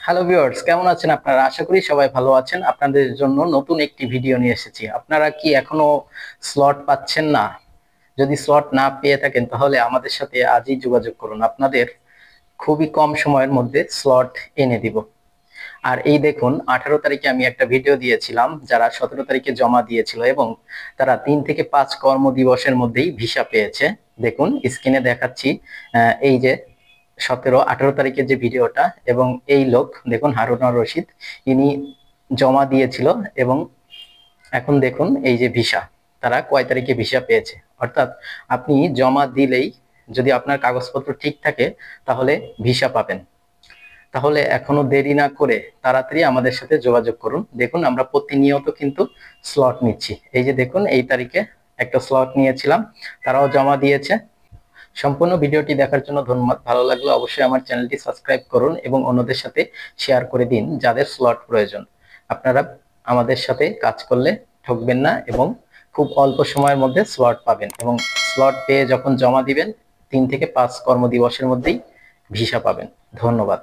Hello viewers, কেমন আছেন আপনারা? আশা করি সবাই ভালো আছেন। আপনাদের জন্য নতুন একটি ভিডিও নিয়ে এসেছি। আপনারা কি এখনো স্লট পাচ্ছেন না? যদি স্লট না পেয়ে থাকেন তাহলে আমাদের সাথে আজই যোগাযোগ করুন। আপনাদের খুবই কম সময়ের মধ্যে স্লট এনে দিব। আর এই দেখুন, 18 তারিখে আমি একটা ভিডিও দিয়েছিলাম যারা 17 তারিখে জমা দিয়েছিল এবং তারা 3 থেকে 5 কর্মদিবসের মধ্যেই ভিসা পেয়েছে। দেখুন স্ক্রিনে দেখাচ্ছি। এই যে 17-18 তারিখের যে ভিডিওটা, এবং এই লোক দেখুন হারুনুর রশিদ, ইনি জমা দিয়েছিল এবং এখন দেখুন এই যে ভিসা, তারা কয় তারিখে ভিসা পেয়েছে। অর্থাৎ আপনি জমা দিলেই, যদি আপনার কাগজপত্র ঠিক থাকে, তাহলে ভিসা পাবেন। তাহলে এখনো দেরি না করে তাড়াতাড়ি আমাদের সাথে যোগাযোগ করুন। দেখুন আমরা প্রতিনিয়ত কিন্তু স্লট নিচ্ছি। এই যে দেখুন এই তারিখে একটা স্লট নিয়েছিলাম, তারাও জমা দিয়েছে। সম্পূর্ণ ভিডিওটি দেখার জন্য ধন্যবাদ। ভালো লাগলে অবশ্যই আমার চ্যানেলটি সাবস্ক্রাইব করুন এবং অন্যদের সাথে শেয়ার করে দিন যাদের স্লট প্রয়োজন। আপনারা আমাদের সাথে কাজ করলে ঠকবেন না এবং খুব অল্প সময়ের মধ্যে স্লট পাবেন, এবং স্লট পেয়ে যখন জমা দিবেন 3 থেকে 5 কর্মদিবসের মধ্যেই ভিসা পাবেন। ধন্যবাদ।